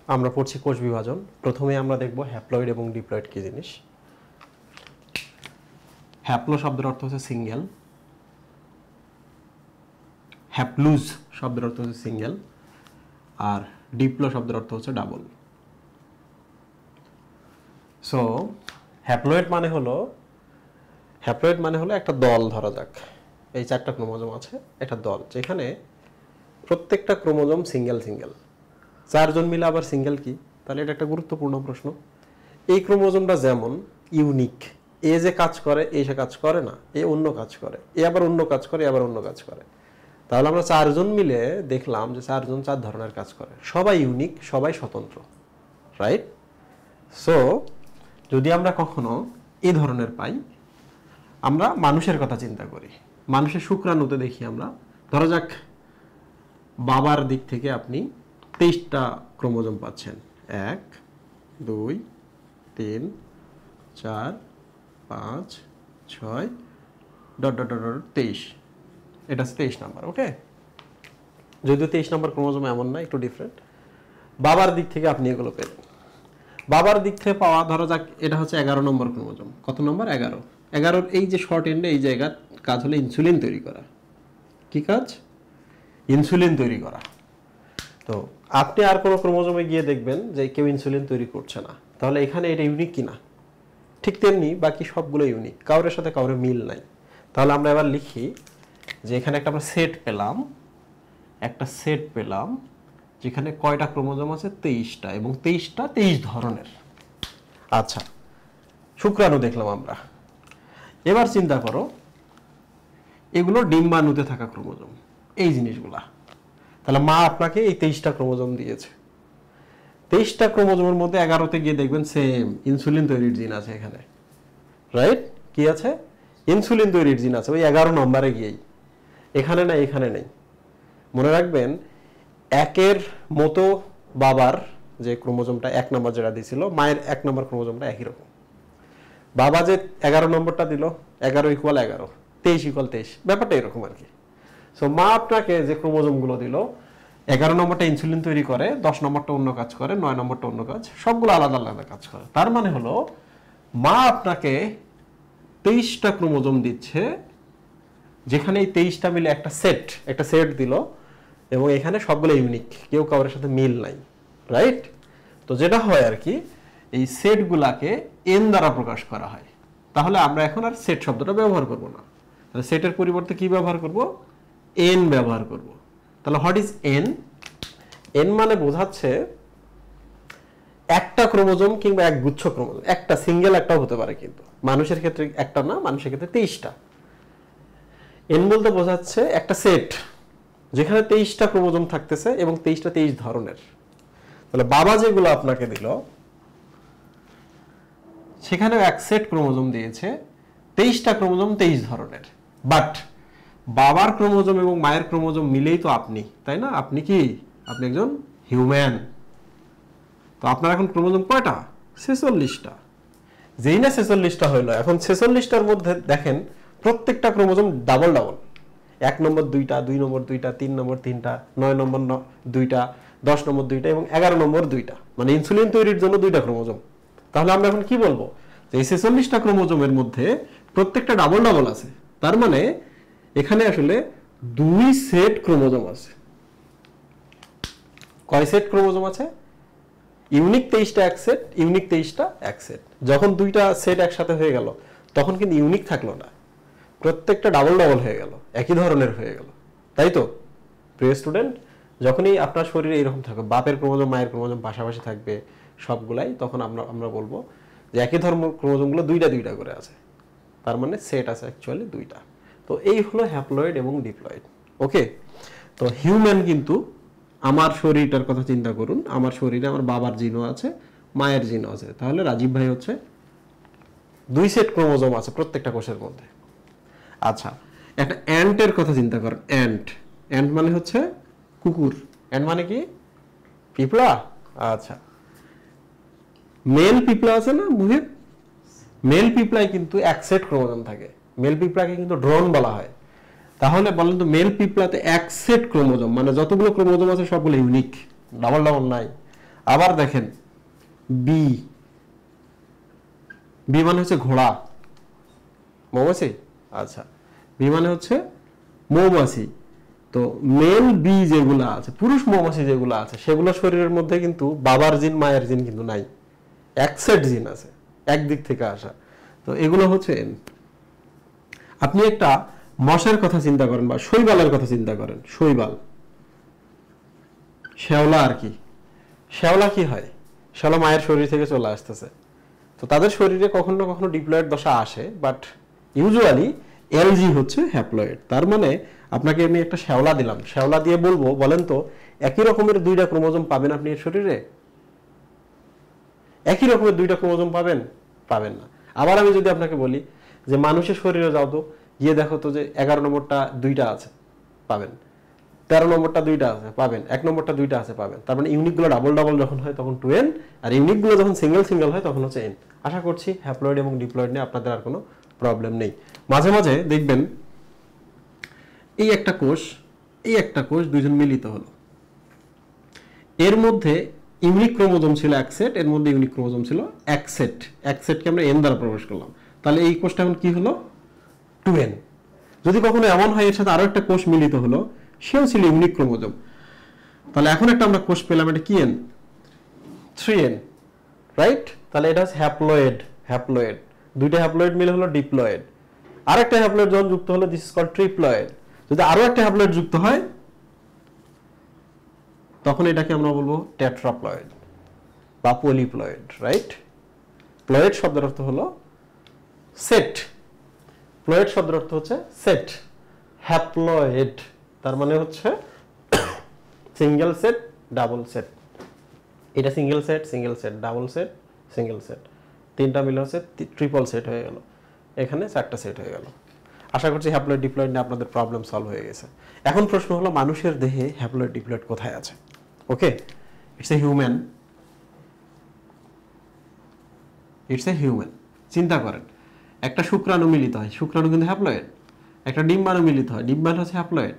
আমরা পড়ছি কোষ বিভাজন। প্রথমে আমরা দেখব হ্যাপ্লয়েড এবং ডিপ্লয়েড কি জিনিস। হ্যাপ্লো শব্দের অর্থ হচ্ছে সিঙ্গেল, হ্যাপ্লুজ শব্দের অর্থ হচ্ছে সিঙ্গেল, আর ডিপ্লো শব্দের অর্থ হচ্ছে ডাবল। সো হ্যাপ্লয়েড মানে হলো একটা দল। ধরা যাক এই 4টা ক্রোমোজোম আছে, একটা দল যেখানে প্রত্যেকটা ক্রোমোজোম সিঙ্গেল সিঙ্গেল। 4 জন মিলে আবার সিঙ্গেল কি? তাহলে এটা একটা গুরুত্বপূর্ণ প্রশ্ন। এই ক্রোমোজোমটা যেমন ইউনিক, এ যে কাজ করে এ সে কাজ করে না, এ অন্য কাজ করে, এ আবার অন্য কাজ করে, আবার অন্য কাজ করে। তাহলে আমরা 4 জন মিলে দেখলাম যে 4 জন 4 ধরনের কাজ করে, সবাই ইউনিক, সবাই স্বতন্ত্র, রাইট? সো যদি আমরা কখনো এই ধরনের পাই, আমরা মানুষের কথা চিন্তা করি। মানুষের শুক্রাণুতে দেখি আমরা, ধরা যাক বাবার দিক থেকে আপনি 23টা ক্রোমোজোম পাচ্ছেন। 1 2 3 4 5 6 ... 23। এটা 23 নাম্বার। ওকে, যদিও 23 নাম্বার ক্রোমোজোম এমন না, একটু ডিফারেন্ট। বাবার দিক থেকে আপনি এগুলো পেলেন। বাবার দিক থেকে পাওয়া ধরা যাক এটা হচ্ছে 11 নম্বর ক্রোমোজোম। কত নম্বর? 11। 11-র এই যে শর্ট এন্ডে এই জায়গা কাজ হলো ইনসুলিন তৈরি করা। কি কাজ? ইনসুলিন তৈরি করা। তো আপনি আর কোনো ক্রোমোজোমে গিয়ে দেখবেন যে কেউ ইনসুলিন তৈরি করছে না, তাহলে এখানে এটা ইউনিক কিনা? ঠিক তেমনি বাকি সবগুলো ইউনিক, কাউরের সাথে কাউরে মিল নাই। তাহলে আমরা এবার লিখি যে এখানে একটা আমরা সেট পেলাম, যেখানে কয়টা ক্রোমোজোম আছে? 23টা, এবং 23টা 23 ধরনের। আচ্ছা, শুক্রাণু দেখলাম আমরা। এবার চিন্তা করো, এগুলো ডিম্বাণুতে থাকা ক্রোমোজোম, এই জিনিসগুলা। তাহলে মা আপনাকে এই 23টা ক্রোমোজোম দিয়েছে। 23টা ক্রোমোজোমের মধ্যে 11তে গিয়ে দেখবেন সেম ইনসুলিন তৈরির জিন আছে এখানে, রাইট? কি আছে? ইনসুলিন তৈরির জিন আছে ওই 11 নম্বরে গিয়েই। এখানে নাই, এখানে নেই। মনে রাখবেন, 1-এর মতো বাবার যে ক্রোমোজোমটা 1 নম্বর যেটা দিয়েছিল, মায়ের 1 নম্বর ক্রোমোজোমটা একই রকম। বাবা যে 11 নম্বরটা দিল, 11 = 11, 23 = 23, ব্যাপারটা এরকম আর কি। সো মা আপনাকে যে ক্রোমোজোমগুলো দিল, 11 নম্বরটা ইনসুলিন তৈরি করে, 10 নম্বরটা অন্য কাজ করে, 9 নম্বরটা অন্য কাজ, সবগুলো আলাদা আলাদা কাজ করে। তার মানে হলো মা আপনাকে 23টা ক্রোমোজোম দিচ্ছে, যেখানে এই 23টা মিলে একটা সেট দিল, এবং এখানে সবগুলো ইউনিক, কেউ কারোর সাথে মিল নাই, রাইট? তো যেটা হয় আর কি, এই সেটগুলাকে এন দ্বারা প্রকাশ করা হয়। তাহলে আমরা এখন আর সেট শব্দটা ব্যবহার করব না, তাহলে সেটের পরিবর্তে কি ব্যবহার করব? এন ব্যবহার করব। তাহলে হোয়াট ইজ এন? এন মানে বোঝাচ্ছে একটা ক্রোমোজোম কিংবা এক গুচ্ছ ক্রোমোজোম, একটা সিঙ্গেল একটাও হতে পারে, কিন্তু মানুষের ক্ষেত্রে একটা না, মানুষের ক্ষেত্রে 23টা। এন বলতে বোঝাচ্ছে একটা সেট যেখানে 23টা ক্রোমোজোম থাকতেছে, এবং 23টা 23 ধরনের। তাহলে বাবা যেগুলো আপনাকে দিল, সেখানেও এক সেট ক্রোমোজোম দিয়েছে, 23টা ক্রোমোজোম 23 ধরনের। বাট বাবার ক্রোমোজোম এবং মায়ের ক্রোমোজোম মিলেই তো আপনি, তাই না? আপনি কি? আপনি একজন হিউম্যান। তো আপনার এখন ক্রোমোজোম কয়টা? 46টা। যেই না 46টা হইলো, এখন 46টার মধ্যে দেখেন প্রত্যেকটা ক্রোমোজোম ডাবল ডাবল। 1 নম্বর 2টা, 2 নম্বর 2টা, 3 নম্বর 3টা, 9 নম্বর 2টা, 10 নম্বর 2টা, এবং 11 নম্বর 2টা। মানে ইনসুলিন তৈরির জন্য 2টা ক্রোমোজোম। তাহলে আমরা এখন কি বলবো? যে এই 46টা ক্রোমোজোমের মধ্যে প্রত্যেকটা ডাবল ডাবল আছে। তার মানে এখানে আসলে 2 সেট ক্রোমোজোম আছে। কয় সেট ক্রোমোজোম আছে? ইউনিক 23টা এক সেট, ইউনিক 23টা এক সেট। যখন 2টা সেট একসাথে হয়ে গেল, তখন কিন্তু ইউনিক থাকলো না, প্রত্যেকটা ডাবল ডাবল হয়ে গেল, একই ধরনের হয়ে গেল, তাই তো? প্রিয় স্টুডেন্ট, যখনই আপনার শরীরে এরকম থাকবে, বাপের ক্রোমোজোম মায়ের ক্রোমোজোম পাশাপাশি থাকবে সবগুলাই, তখন আমরা বলবো যে একই ধর্মের ক্রোমোজোমগুলো 2টা করে আছে, তার মানে সেট আছে অ্যাকচুয়ালি 2টা। তো এই হলো হ্যাপ্লয়েড এবং ডিপ্লয়েড। ওকে, তো হিউম্যান কিন্তু, আমার শরীরটার কথা চিন্তা করুন, আমার শরীরে আমার বাবার জিনও আছে, মায়ের জিনও আছে। তাহলে রাজীব ভাই হচ্ছে 2 সেট ক্রোমোজোম আছে প্রত্যেকটা কোষের মধ্যে। আচ্ছা, একটা অ্যান্টের কথা চিন্তা করেন। অ্যান্ট মানে হচ্ছে কুকুর। অ্যান্ট মানে কি? পিঁপড়া। আচ্ছা, মেল পিঁপড়া আছে না মুহিত? মেল পিঁপড়ায় কিন্তু এক সেট ক্রোমোজোম থাকে, মেল পিঁপড়াকে কিন্তু ড্রোন বলা হয়। তাহলে বলেন তো, মেল পিঁপড়াতে এক সেট ক্রোমোজোম, মানে যতগুলো ক্রোমোজোম আছে সবগুলো ইউনিক, ডাবল ডাবল নাই। আবার দেখেন বি, বি মানে হচ্ছে ঘোড়া, মৌমাছি। আচ্ছা, বি মানে হচ্ছে মৌমাছি। তো মেল বি যেগুলো আছে, পুরুষ মৌমাছি যেগুলো আছে, সেগুলো শরীরের মধ্যে কিন্তু বাবার জিন মায়ের জিন কিন্তু নাই, এক সেট জিন আছে, একদিক থেকে আসা। তো এগুলো হচ্ছে এন। আপনি একটা মশার কথা চিন্তা করেন বা শৈবালের কথা চিন্তা করেন, শৈবাল, শ্যাওলা আর কি, শ্যাওলা কি হয়, শ্যাওলা মায়ের শরীর থেকে চলে আসতেছে। তো তাদের শরীরে কখনো না কখনো ডিপ্লয়েড দশা আসে, বাট ইউজুয়ালি এলজি হচ্ছে হ্যাপ্লয়েড। তার মানে আপনাকে আমি একটা শ্যাওলা দিলাম, শ্যাওলা দিয়ে বলবো বলেন তো একই রকমের 2টা ক্রোমোজোম পাবেন আপনি এর শরীরে? একই রকমের 2টা ক্রোমোজোম পাবেন? পাবেন না। আবার আমি যদি আপনাকে বলি যে মানুষের শরীরে যাও তো, গিয়ে দেখো তো যে 11 নম্বরটা 2টা আছে, পাবেন। 13 নম্বরটা 2টা আছে, পাবেন। 1 নম্বরটা 2টা আছে, পাবেন। তার মানে ইউনিটগুলো ডাবল ডাবল যখন হয় তখন 2n, আর ইউনিটগুলো যখন সিঙ্গেল সিঙ্গেল হয় তখন হচ্ছে n। আশা করছি হ্যাপ্লয়েড এবং ডিপ্লয়েড নিয়ে আপনাদের আর কোনো প্রবলেম নেই। মাঝে মাঝে দেখবেন এই একটা কোষ, এই একটা কোষ, দুইজন মিলিত হলো, এর মধ্যে ইউনিক ক্রোমোজোম ছিল এক সেট, এর মধ্যে ইউনিক ক্রোমোজোম ছিল এক সেট, এক সেটকে আমরা n দ্বারা প্রকাশ করলাম। তাহলে এই কোষটা এখন কি হলো? 2n। যদি কখনো এমন হয় এর সাথে আরো একটা কোষ মিলিত হলো, সেও ছিল ইউনিক ক্রোমোজোম, তাহলে এখন একটা আমরা কোষ পেলাম, এটা কি n? 3n, right? তাহলে এটা হচ্ছে হ্যাপ্লয়েড। হ্যাপ্লয়েড, 2টা হ্যাপ্লয়েড মিলে হলো ডিপ্লয়েড। আরেকটা হ্যাপ্লয়েড যখন যুক্ত হলো, দিস ইজ কল্ড ট্রিপ্লয়েড। যদি আরো একটা হ্যাপ্লয়েড যুক্ত হয় তখন এটাকে আমরা বলবো টেট্রাপ্লয়েড বা পলিপ্লয়েড, রাইট? প্লয়েড শব্দের অর্থ হলো সেট, প্লয়েড শব্দের অর্থ হচ্ছে সেট। হ্যাপ্লয়েড তার মানে হচ্ছে সিঙ্গেল সেট, ডাবল সেট। এটা single set, single set, double set, single set, 3টা মিলে হচ্ছে ট্রিপল সেট হয়ে গেল। এখানে 4টা সেট হয়ে গেল। আশা করছি হ্যাপ্লয়েড ডিপ্লয়েড নিয়ে আপনাদের প্রবলেম সলভ হয়ে গেছে। এখন প্রশ্ন হলো মানুষের দেহে হ্যাপ্লয়েড ডিপ্লয়েড কোথায় আছে? Okay, it's a human, it's a human. চিন্তা করেন, একটা শুক্রাণু মিলিত হয়, শুক্রাণু কিন্তু হ্যাপ্লয়েড। একটা ডিম্বাণু মিলিত হয়, ডিম্বাণু হচ্ছে হ্যাপ্লয়েড।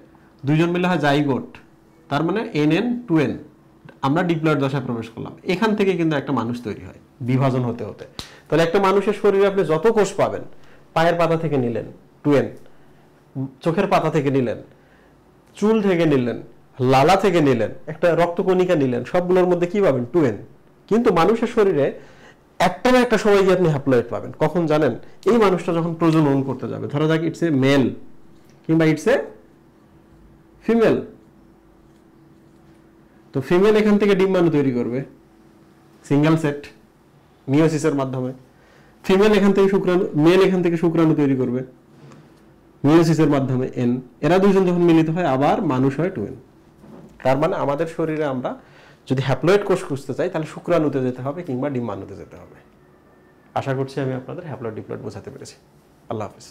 দুইজন মিলে হয় জাইগোট, তার মানে nn 2n। আমরা ডিপ্লয়েড দশায় প্রবেশ করলাম, এখান থেকে কিন্তু একটা মানুষ তৈরি হয় বিভাজন হতে হতে। তাহলে একটা মানুষের শরীরে আপনি যত কোষ পাবেন, পায়ের পাতা থেকে নিলেন 2n, চোখের পাতা থেকে নিলেন, চুল থেকে নিলেন, লালা থেকে নিলেন, একটা রক্তকণিকা নিলেন, সবগুলোর মধ্যে কি পাবেন? 2n। কিন্তু মানুষের শরীরে একটা না একটা সময় গিয়ে আপনি হ্যাপ্লয়েড পাবেন। কখন জানেন? এই মানুষটা যখন প্রজনন করতে যাবে, ধরা যাক ইটস এ মেল কিংবা ইটস এ ফিমেল। তো ফিমেল এখান থেকে ডিম্বাণু তৈরি করবে, সিঙ্গেল সেট, মিওসিসের মাধ্যমে। ফিমেল এখান থেকে শুক্রাণু, মেল এখান থেকে শুক্রাণু তৈরি করবে মিওসিসের মাধ্যমে, n। এরা দুইজন যখন মিলিত হয় আবার মানুষ হয় 2n। তার মানে আমাদের শরীরে আমরা যদি হ্যাপ্লয়েড কোষ খুঁজতে চাই তাহলে শুক্রাণুতে যেতে হবে কিংবা ডিম্বাণুতে যেতে হবে। আশা করছি আমি আপনাদের হ্যাপ্লয়েড ডিপ্লয়েড বোঝাতে পেরেছি। আল্লাহ হাফেজ।